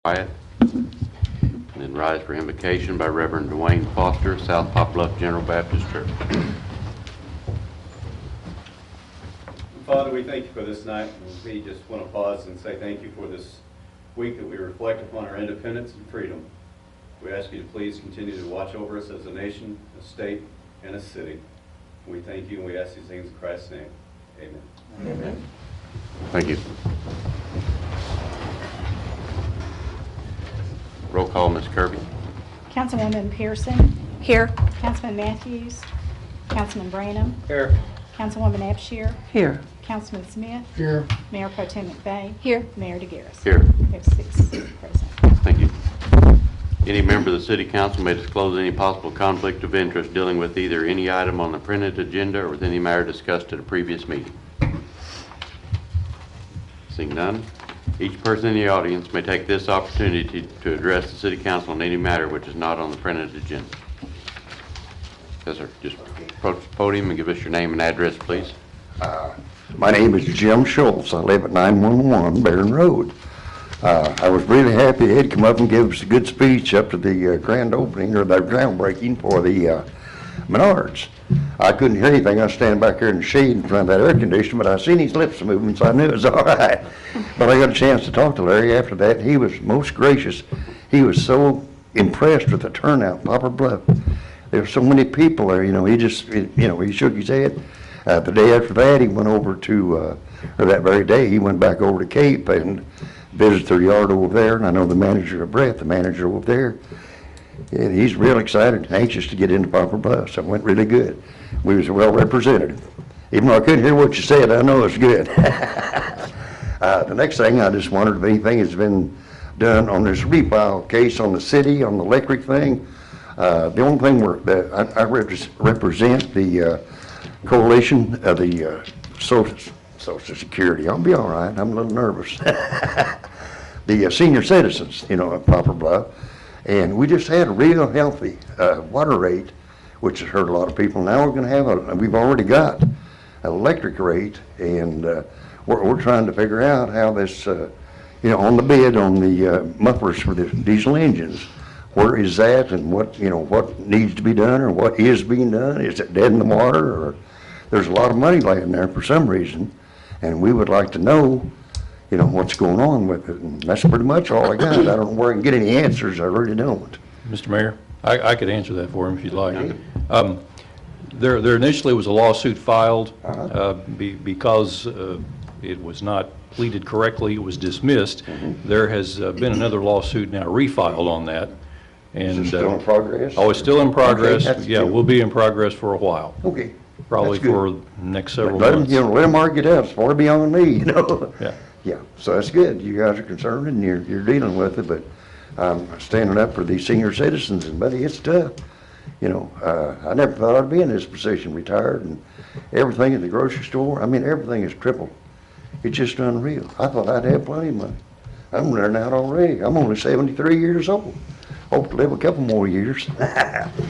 Wyatt. And then rise for invocation by Reverend Dwayne Foster, South Poplar Bluff General Baptist Church. Father, we thank you for this night. We just want to pause and say thank you for this week that we reflect upon our independence and freedom. We ask you to please continue to watch over us as a nation, a state, and a city. We thank you and we ask these things in Christ's name. Amen. Amen. Thank you. Roll call, Ms. Kirby. Councilwoman Pearson. Here. Councilman Matthews. Councilman Branham. Here. Councilwoman Abshir. Here. Councilman Smith. Here. Mayor Pro Tem McVeigh. Here. Mayor DeGaris. Here. We have 6 present. Thank you. Any member of the City Council may disclose any possible conflict of interest dealing with either any item on the printed agenda or with any matter discussed at a previous meeting. Seeing none, each person in the audience may take this opportunity to address the City Council on any matter which is not on the printed agenda. Yes, sir. Just approach the podium and give us your name and address, please. My name is Jim Schultz. I live at 911 Barron Road. I was really happy he'd come up and give us a good speech up to the grand opening or the groundbreaking for the Menards. I couldn't hear anything. I was standing back here in the shade in front of that air conditioner, but I seen his lips moving, so I knew it was all right. But I got a chance to talk to Larry after that. He was most gracious. He was so impressed with the turnout in Poplar Bluff. There were so many people there, he just, he shook his head. The day after that, he went over to, or that very day, he went back over to Cape and visited their yard over there, and I know the manager of Brett, the manager over there, and he's real excited, anxious to get into Poplar Bluff, so it went really good. We was well represented. Even though I couldn't hear what you said, I know it's good. The next thing, I just wondered if anything has been done on this refile case on the city, on the electric thing. The only thing that I represent the coalition of the Social Security. I'll be all right. I'm a little nervous. The senior citizens, at Poplar Bluff. And we just had a real healthy water rate, which has hurt a lot of people. Now we're going to have we've already got an electric rate, and we're trying to figure out how this, on the bid on the mufflers for the diesel engines, where is that and what needs to be done or what is being done? Is it dead in the water? Or there's a lot of money laying there for some reason, and we would like to know, what's going on with it. And that's pretty much all I got. I don't know where I can get any answers. I really don't. Mr. Mayor, I could answer that for him if you'd like. There initially was a lawsuit filed because it was not pleaded correctly. It was dismissed. There has been another lawsuit now refiled on that. And, is it still in progress? Oh, it's still in progress. Okay, yeah, we'll be in progress for a while. Okay. Probably for the next several months. Let them argue it out. It's far beyond me, Yeah. Yeah, so that's good. You guys are concerned and you're dealing with it, but standing up for these senior citizens, and buddy, it's tough. I never thought I'd be in this position, retired, and everything at the grocery store, everything is tripled. It's just unreal. I thought I'd have plenty of money. I'm running out already. I'm only 73 years old. Hope to live a couple more years.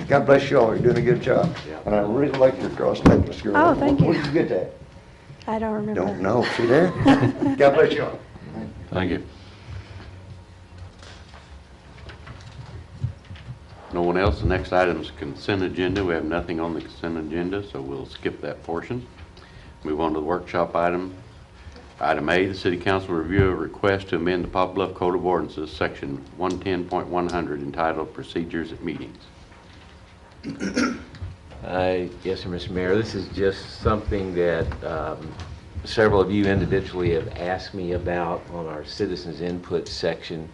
God bless you all. You're doing a good job. And I really like your cross necklace, girl. Oh, thank you. Where did you get that? I don't remember. Don't know. See there? God bless you all. Thank you. No one else. The next item is consent agenda. We have nothing on the consent agenda, so we'll skip that portion. Move on to the workshop item. Item A, the City Council review a request to amend the Poplar Bluff Code of Ordinances, Section 110.100, entitled Procedures at Meetings. Yes, sir, Mr. Mayor. This is just something that several of you individually have asked me about on our citizens input section.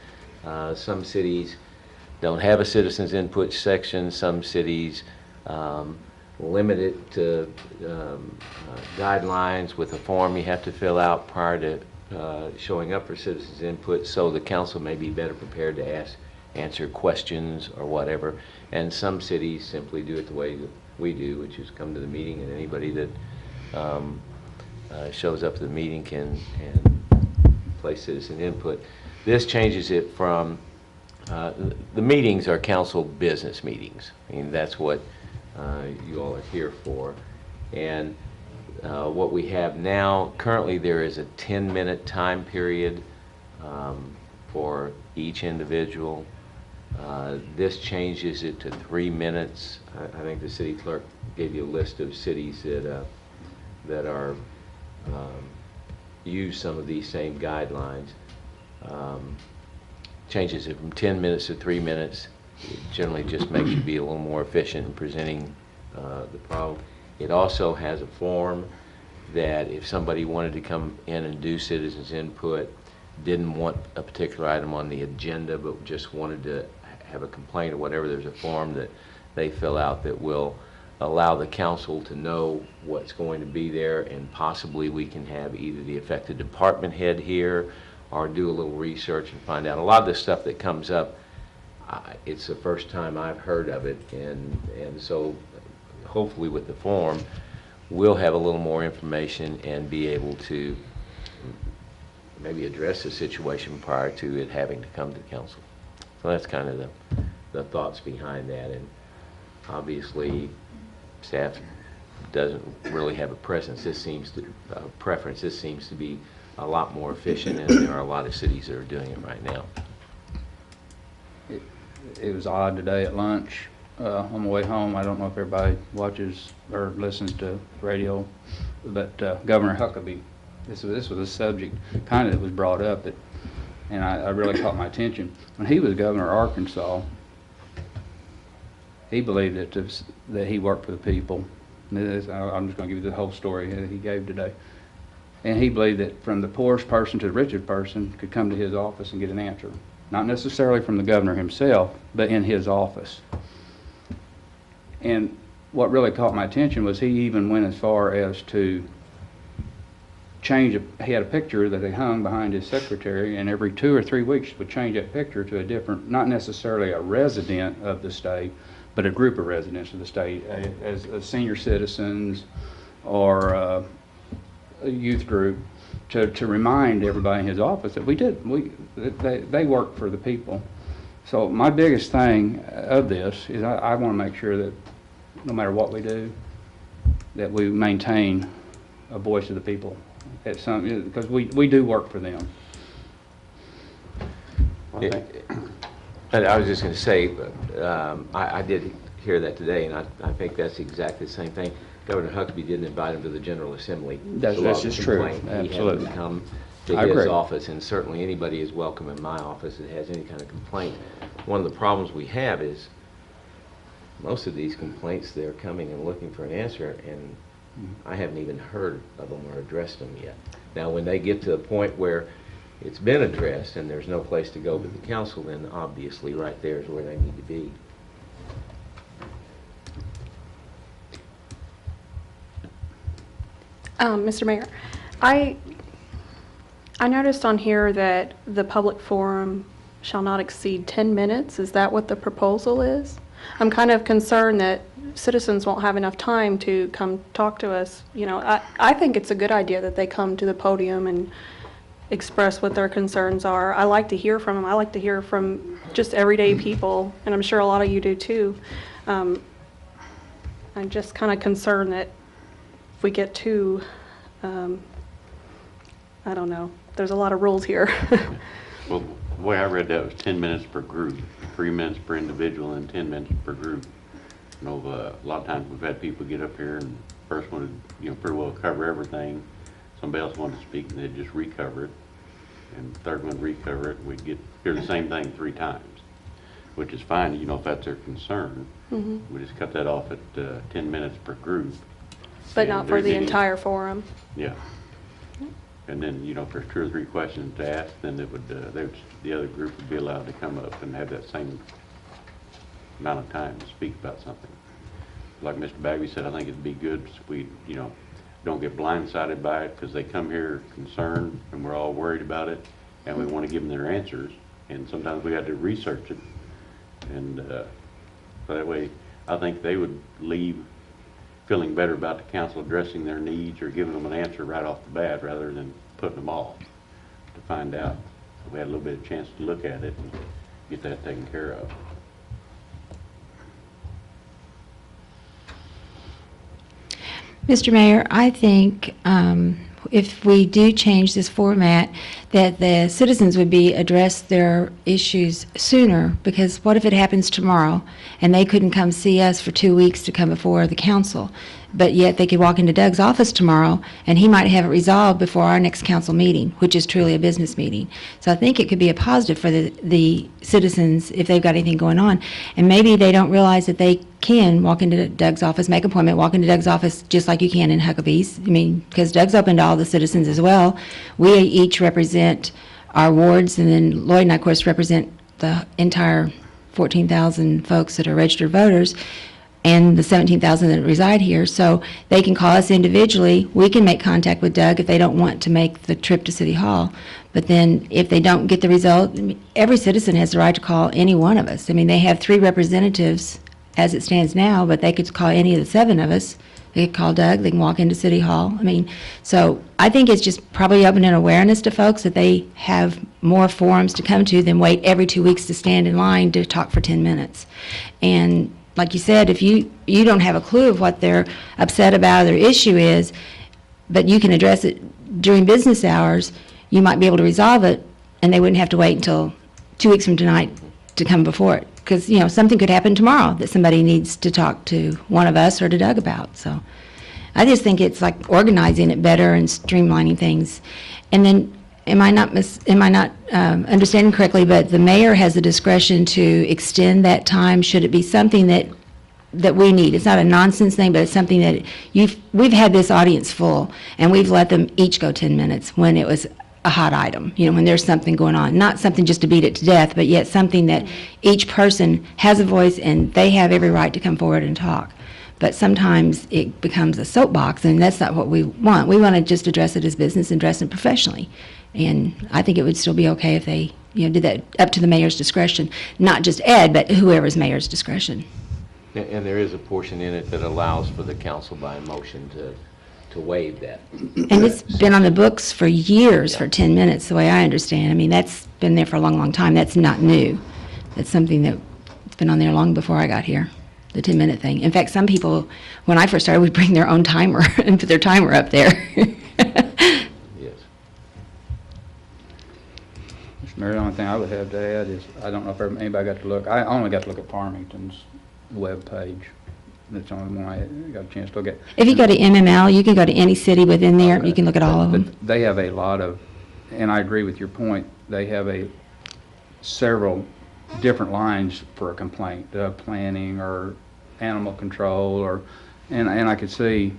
Some cities don't have a citizens input section. Some cities limit it to guidelines with a form you have to fill out prior to showing up for citizens input, so the council may be better prepared to answer questions or whatever. And some cities simply do it the way that we do, which is come to the meeting, and anybody that shows up at the meeting can place citizen input. This changes it from the meetings are council business meetings. That's what you all are here for. And what we have now, currently there is a 10-minute time period for each individual. This changes it to 3 minutes. I think the city clerk gave you a list of cities that are use some of these same guidelines. Changes it from 10 minutes to 3 minutes. It generally just makes you be a little more efficient in presenting the problem. It also has a form that if somebody wanted to come in and do citizens input, didn't want a particular item on the agenda, but just wanted to have a complaint or whatever, there's a form that they fill out that will allow the council to know what's going to be there, and possibly we can have either the affected department head here or do a little research and find out. A lot of the stuff that comes up, it's the first time I've heard of it, and so hopefully with the form, we'll have a little more information and be able to maybe address the situation prior to it having to come to council. So that's kind of the thoughts behind that, and obviously staff doesn't really have a preference. This seems to be a lot more efficient, and there are a lot of cities that are doing it right now. It was odd today at lunch on the way home. I don't know if everybody watches or listens to radio, but Governor Huckabee, this was a subject kind of that was brought up, and I really caught my attention. When he was governor of Arkansas, he believed that he worked for the people. I'm just going to give you the whole story that he gave today. And he believed that from the poorest person to the richest person could come to his office and get an answer. Not necessarily from the governor himself, but in his office. And what really caught my attention was he even went as far as to change, he had a picture that they hung behind his secretary, and every 2 or 3 weeks would change that picture to a different, not necessarily a resident of the state, but a group of residents of the state, as senior citizens or a youth group, to remind everybody in his office that they work for the people. So my biggest thing of this is I want to make sure that no matter what we do, that we maintain a voice of the people at some, because we do work for them. And I was just going to say, I did hear that today, and I think that's exactly the same thing. Governor Huckabee didn't invite him to the General Assembly. That's just true. Absolutely. He had to come to his office, and certainly anybody is welcome in my office that has any kind of complaint. One of the problems we have is most of these complaints, they're coming and looking for an answer, and I haven't even heard of them or addressed them yet. Now, when they get to the point where it's been addressed and there's no place to go but the council, then obviously right there is where they need to be. Mr. Mayor, I noticed on here that the public forum shall not exceed 10 minutes. Is that what the proposal is? I'm kind of concerned that citizens won't have enough time to come talk to us. You know, I think it's a good idea that they come to the podium and express what their concerns are. I like to hear from them. I like to hear from just everyday people, and I'm sure a lot of you do too. I'm just kind of concerned that if we get too, I don't know, there's a lot of rules here. Well, the way I read that was 10 minutes per group, 3 minutes per individual and 10 minutes per group. You know, a lot of times we've had people get up here and first wanted, pretty well cover everything. Somebody else wanted to speak and they'd just recover it. And the third one recover it, and we'd hear the same thing 3 times, which is fine, if that's their concern. We just cut that off at 10 minutes per group. But not for the entire forum. Yeah. And then, if there's 2 or 3 questions to ask, then it would, the other group would be allowed to come up and have that same amount of time to speak about something. Like Mr. Bagby said, I think it'd be good if we, don't get blindsided by it, because they come here concerned and we're all worried about it and we want to give them their answers, and sometimes we have to research it, and that way I think they would leave feeling better about the council addressing their needs or giving them an answer right off the bat rather than putting them off to find out. So we had a little bit of chance to look at it and get that taken care of. Mr. Mayor, I think if we do change this format, that the citizens would be addressed their issues sooner, because what if it happens tomorrow and they couldn't come see us for 2 weeks to come before the council, but yet they could walk into Doug's office tomorrow and he might have it resolved before our next council meeting, which is truly a business meeting. So I think it could be a positive for the citizens if they've got anything going on. And maybe they don't realize that they can walk into Doug's office, make an appointment, walk into Doug's office just like you can in Huckabee's. I mean, because Doug's open to all the citizens as well. We each represent our wards, and then Lloyd and I, of course, represent the entire 14,000 folks that are registered voters and the 17,000 that reside here. So they can call us individually. We can make contact with Doug if they don't want to make the trip to City Hall. But then if they don't get the result, I mean, every citizen has the right to call any one of us. I mean, they have 3 representatives as it stands now, but they could call any of the 7 of us. They could call Doug, they can walk into City Hall. I mean, so I think it's just probably opening awareness to folks that they have more forums to come to than wait every 2 weeks to stand in line to talk for 10 minutes. And like you said, if you don't have a clue of what they're upset about or their issue is, but you can address it during business hours, you might be able to resolve it, and they wouldn't have to wait until 2 weeks from tonight to come before it. Because, you know, something could happen tomorrow that somebody needs to talk to one of us or to Doug about. So I just think it's like organizing it better and streamlining things. And then, am I not understanding correctly, but the mayor has the discretion to extend that time should it be something that we need? It's not a nonsense thing, but it's something that we've had this audience full, and we've let them each go 10 minutes when it was a hot item, you know, when there's something going on. Not something just to beat it to death, but yet something that each person has a voice and they have every right to come forward and talk. But sometimes it becomes a soapbox, and that's not what we want. We want to just address it as business and address it professionally. And I think it would still be okay if they, you know, did that up to the mayor's discretion, not just Ed, but whoever's mayor's discretion. And there is a portion in it that allows for the council by motion to waive that. And it's been on the books for years, for 10 minutes, the way I understand. I mean, that's been there for a long, long time. That's not new. That's something that's been on there long before I got here, the 10-minute thing. In fact, some people, when I first started, would bring their own timer and put their timer up there. Yes. Mr. Mayor, the only thing I would have to add is, I don't know if anybody got to look, I only got to look at Farmington's webpage. That's the only one I got a chance to look at. If you go to MML, you can go to any city within there. You can look at all of them. But they have a lot of, and I agree with your point, they have several different lines for a complaint, planning or animal control, and I could see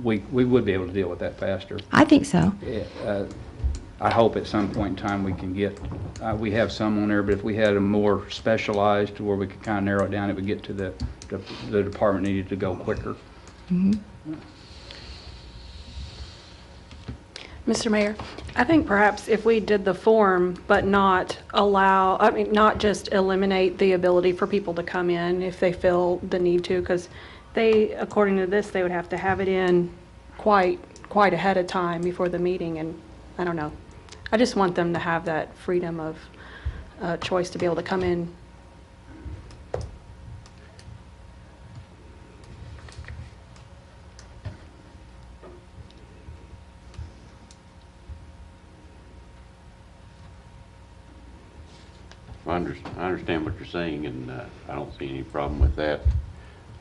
we would be able to deal with that faster. I think so. I hope at some point in time we can get, we have some on there, but if we had a more specialized to where we could kind of narrow it down, it would get to the department needed to go quicker. Mm-hmm. Mr. Mayor, I think perhaps if we did the form, but not not just eliminate the ability for people to come in if they feel the need to, because they, according to this, they would have to have it in quite ahead of time before the meeting, and I don't know. I just want them to have that freedom of choice to be able to come in. I understand what you're saying, and I don't see any problem with that.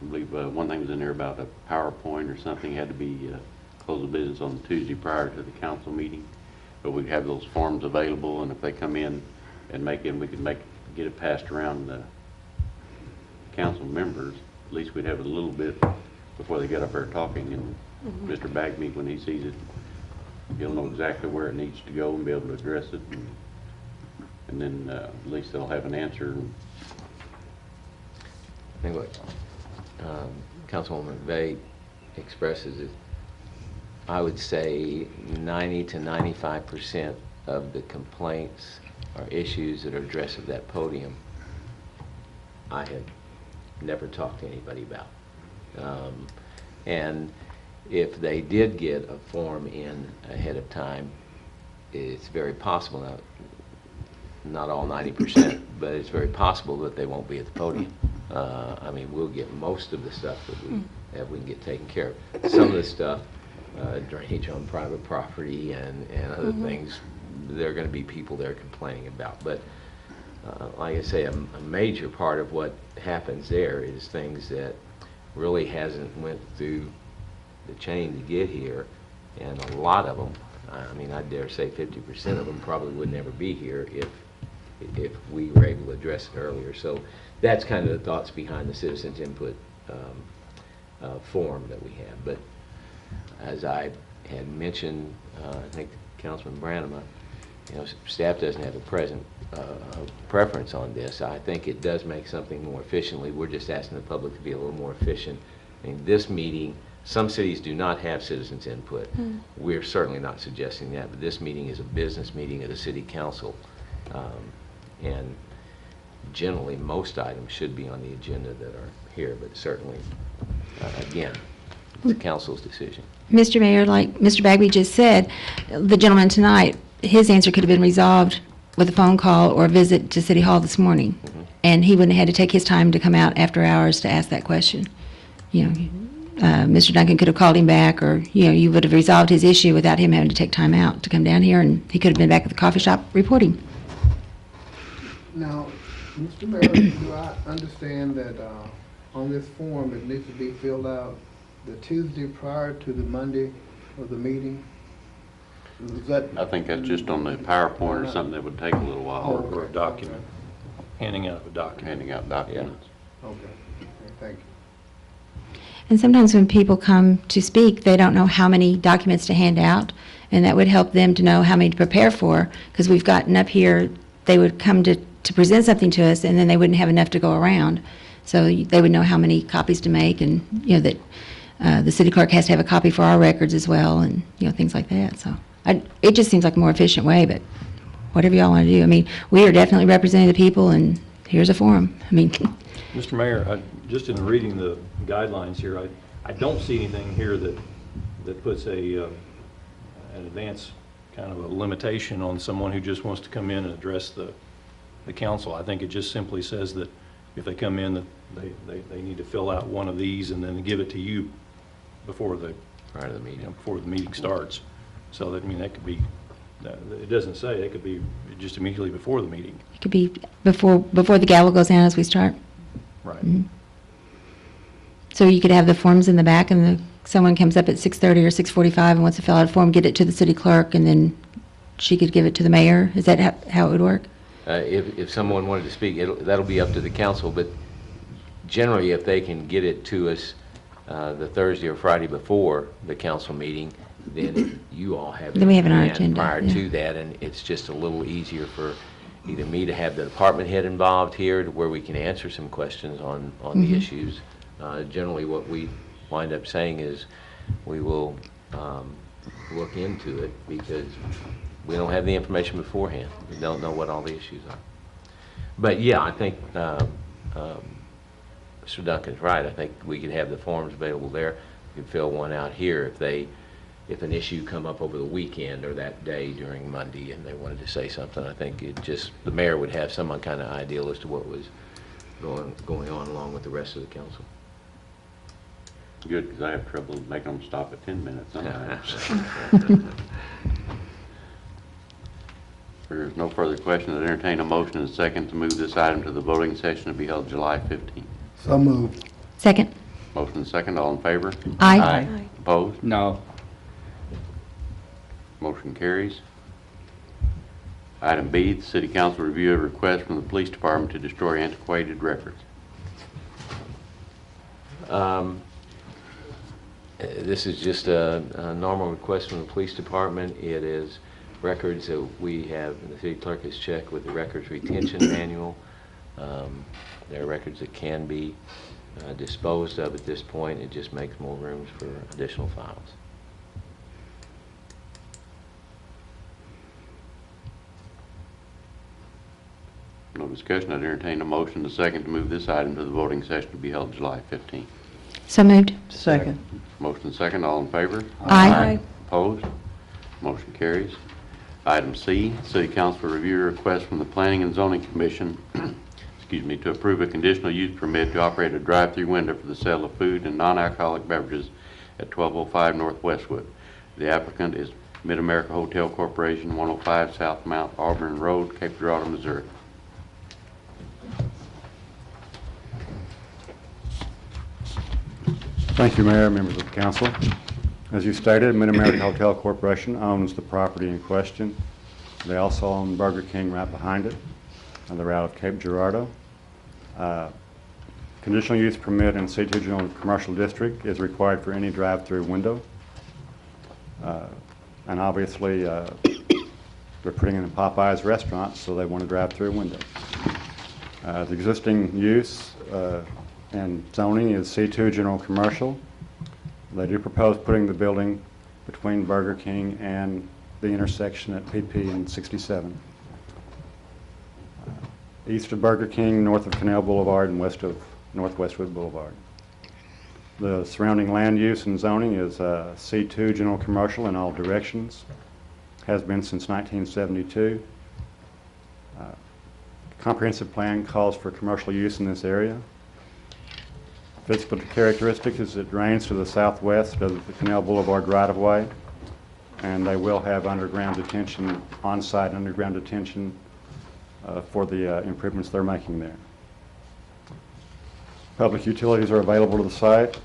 I believe one thing was in there about a PowerPoint or something had to be close of business on the Tuesday prior to the council meeting. But we'd have those forms available, and if they come in and we could get it passed around the council members. At least we'd have it a little bit before they get up there talking, and Mr. Bagmead, when he sees it, he'll know exactly where it needs to go and be able to address it, and then at least they'll have an answer. I think what Councilwoman McVeigh expresses is, I would say 90 to 95% of the complaints or issues that are addressed at that podium, I had never talked to anybody about. And if they did get a form in ahead of time, it's very possible, not all 90%, but it's very possible that they won't be at the podium. I mean, we'll get most of the stuff that we can get taken care of. Some of the stuff drainage on private property and other things, there are going to be people there complaining about. But like I say, a major part of what happens there is things that really hasn't went through the chain to get here, and a lot of them, I mean, I dare say 50% of them probably would never be here if we were able to address it earlier. So that's kind of the thoughts behind the citizens input form that we have. But as I had mentioned, I think Councilman Branham, staff doesn't have a preference on this. I think it does make something more efficiently. We're just asking the public to be a little more efficient. I mean, this meeting, some cities do not have citizens input. We're certainly not suggesting that, but this meeting is a business meeting of the city council. And generally, most items should be on the agenda that are here, but certainly, again, the council's decision. Mr. Mayor, like Mr. Bagby just said, the gentleman tonight, his answer could have been resolved with a phone call or a visit to City Hall this morning, and he wouldn't have had to take his time to come out after hours to ask that question. Mr. Duncan could have called him back, or you would have resolved his issue without him having to take time out to come down here, and he could have been back at the coffee shop reporting. Now, Mr. Mayor, do I understand that on this form, it needs to be filled out the Tuesday prior to the Monday of the meeting? Is that? I think that's just on the PowerPoint or something that would take a little while. Or a document, handing out a document. Handing out documents. Okay, thank you. And sometimes when people come to speak, they don't know how many documents to hand out, and that would help them to know how many to prepare for, because we've gotten up here, they would come to present something to us, and then they wouldn't have enough to go around. So they would know how many copies to make, and, that the city clerk has to have a copy for our records as well, and, things like that. So it just seems like a more efficient way, but whatever y'all want to do. I mean, we are definitely representing the people, and here's a forum. I mean. Mr. Mayor, just in reading the guidelines here, I don't see anything here that puts an advance kind of a limitation on someone who just wants to come in and address the council. I think it just simply says that if they come in, that they need to fill out one of these and then give it to you before the meeting starts. So that, that could be, it doesn't say, it could be just immediately before the meeting. It could be before the gavel goes down as we start. Right. Mm-hmm. So you could have the forms in the back, and someone comes up at 6:30 or 6:45 and wants to fill out a form, get it to the city clerk, and then she could give it to the mayor. Is that how it would work? If someone wanted to speak, that'll be up to the council, but generally, if they can get it to us the Thursday or Friday before the council meeting, then you all have it Then we have it on our planned agenda, prior yeah. to that, and it's just a little easier for either me to have the department head involved here to where we can answer some questions on the issues. Generally, what we wind up saying is we will look into it because we don't have the information beforehand. We don't know what all the issues are. But yeah, I think Mr. Duncan's right. I think we could have the forms available there. We could fill one out here if an issue come up over the weekend or that day during Monday and they wanted to say something. I think the mayor would have some kind of idea as to what was going on along with the rest of the council. Good, because I have trouble making them stop at 10 minutes sometimes. If there's no further questions, I entertain a motion and a second to move this item to the voting session to be held July 15th. So moved. Second. Motion and second, all in favor? Aye. Aye. Opposed? No. Motion carries. Item B, the City Council review a request from the Police Department to destroy antiquated records. This is just a normal request from the police department. It is records that we have, and the city clerk has checked with the records retention manual. There are records that can be disposed of at this point. It just makes more rooms for additional files. No discussion, I'd entertain a motion and a second to move this item to the voting session to be held July 15th. So moved. Second. Motion and second, all in favor? Aye. Opposed? Motion carries. Item C, City Council review a request from the Planning and Zoning Commission to approve a conditional use permit to operate a drive-through window for the sale of food and non-alcoholic beverages at 1205 North Westwood. The applicant is Mid-America Hotel Corporation, 105 South Mount Auburn Road, Cape Girardeau, Missouri. Thank you, Mayor, members of the council. As you stated, Mid-America Hotel Corporation owns the property in question. They also own Burger King right behind it, and they're out of Cape Girardeau. Conditional use permit in C2 General Commercial District is required for any drive-through window. And obviously, they're putting in a Popeyes restaurant, so they want a drive-through window. The existing use and zoning is C2 General Commercial. They do propose putting the building between Burger King and the intersection at PP and 67. East of Burger King, north of Canal Boulevard, and west of North Westwood Boulevard. The surrounding land use and zoning is C2 General Commercial in all directions. Has been since 1972. Comprehensive plan calls for commercial use in this area. Physical characteristic is it drains to the southwest of the Canal Boulevard right-of-way, and they will have underground detention, on-site underground detention for the improvements they're making there. Public utilities are available to the site.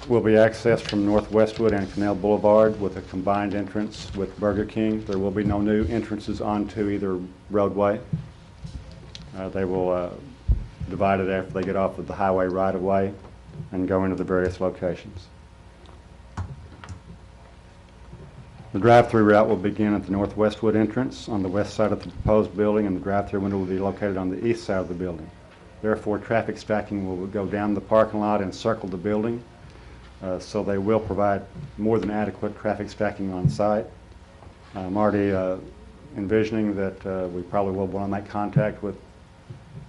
Will be accessed from North Westwood and Canal Boulevard with a combined entrance with Burger King. There will be no new entrances onto either roadway. They will divide it after they get off of the highway right-of-way and go into the various locations. The drive-through route will begin at the North Westwood entrance on the west side of the proposed building, and the drive-through window will be located on the east side of the building. Therefore, traffic stacking will go down the parking lot and circle the building, so they will provide more than adequate traffic stacking on site. I'm already envisioning that we probably will want to make contact with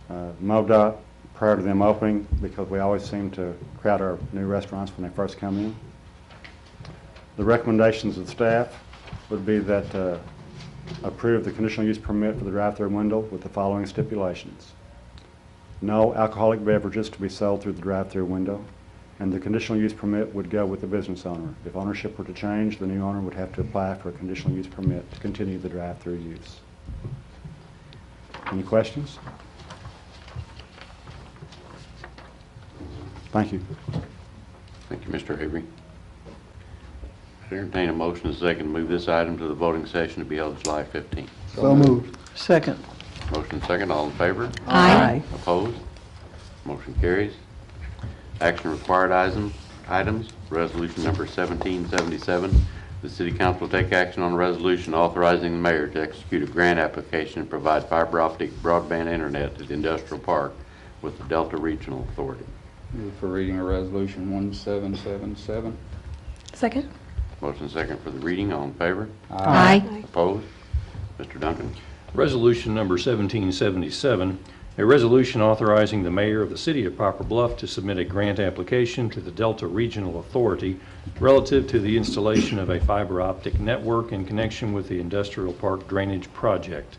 MoDOT prior to them opening, because we always seem to crowd our new restaurants when they first come in. The recommendations of staff would be that approve the conditional use permit for the drive-through window with the following stipulations. No alcoholic beverages to be sold through the drive-through window, and the conditional use permit would go with the business owner. If ownership were to change, the new owner would have to apply for a conditional use permit to continue the drive-through use. Any questions? Thank you. Thank you, Mr. Avery. I entertain a motion and a second to move this item to the voting session to be held July 15th. So moved. Second. Motion second, all in favor? Aye. Opposed? Motion carries. Action required items, resolution number 1777. The City Council will take action on a resolution authorizing the mayor to execute a grant application and provide fiber optic broadband internet to the industrial park with the Delta Regional Authority. Move for reading of resolution 1777. Second? Motion second for the reading, all in favor? Aye. Opposed? Mr. Duncan. Resolution number 1777, a resolution authorizing the mayor of the city of Poplar Bluff to submit a grant application to the Delta Regional Authority relative to the installation of a fiber optic network in connection with the industrial park drainage project.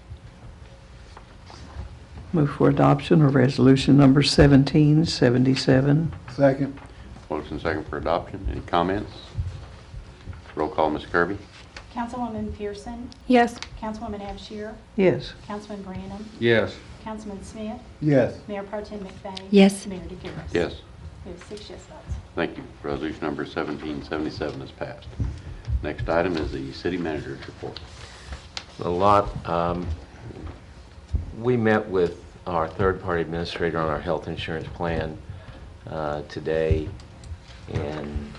Move for adoption of resolution number 1777. Second. Motion second for adoption. Any comments? Roll call, Ms. Kirby. Councilwoman Pearson, Yes. Councilwoman Abshir, Yes. Councilman Branham, Yes. Councilman Smith, Yes. Mayor Pro Tem McBain. Yes. Mayor DeGulis. Yes. We have 6 yes votes. Thank you. Resolution number 1777 is passed. Next item is the city manager's report. A lot. We met with our third-party administrator on our health insurance plan today, and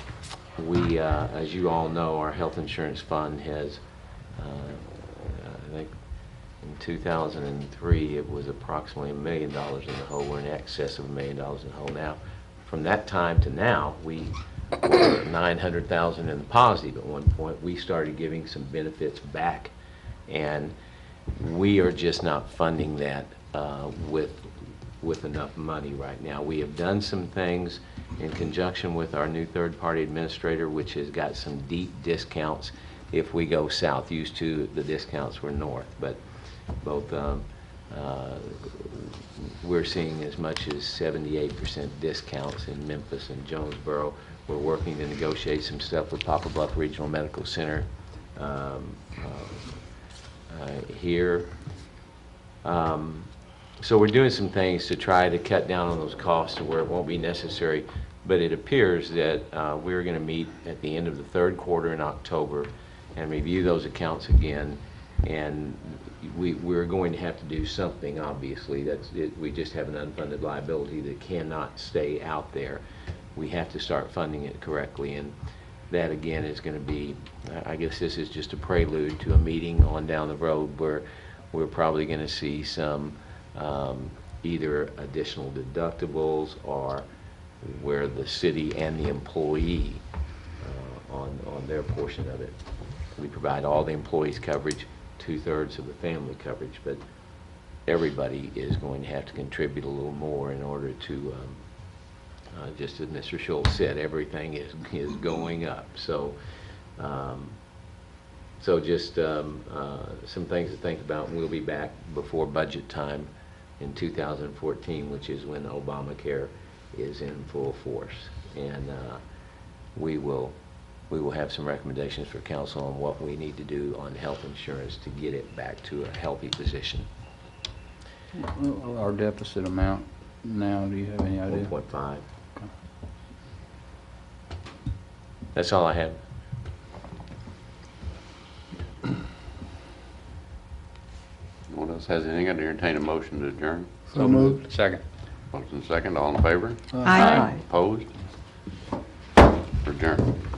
we, as you all know, our health insurance fund has, I think in 2003, it was approximately $1 million in the hole. We're in excess of $1 million in the hole now. From that time to now, we were $900,000 in the positive. At one point, we started giving some benefits back, and we are just not funding that with enough money right now. We have done some things in conjunction with our new third-party administrator, which has got some deep discounts if we go south. Used to, the discounts were north, but both we're seeing as much as 78% discounts in Memphis and Jonesboro. We're working to negotiate some stuff with Poplar Bluff Regional Medical Center here. So we're doing some things to try to cut down on those costs to where it won't be necessary. But it appears that we're going to meet at the end of the third quarter in October and review those accounts again. And we're going to have to do something, obviously. That's it. We just have an unfunded liability that cannot stay out there. We have to start funding it correctly. And that, again, is going to be, I guess this is just a prelude to a meeting on down the road where we're probably going to see some either additional deductibles or where the city and the employee on their portion of it. We provide all the employees coverage, 2/3 of the family coverage, but everybody is going to have to contribute a little more in order to, just as Mr. Schultz said, everything is going up. So, just some things to think about. And we'll be back before budget time in 2014, which is when Obamacare is in full force. And we will have some recommendations for council on what we need to do on health insurance to get it back to a healthy position. Our deficit amount now, do you have any idea? 1.5. That's all I have. No one else has anything? I'd entertain a motion to adjourn. So moved. Second. Motion second, all in favor? Aye. Opposed? Adjourned.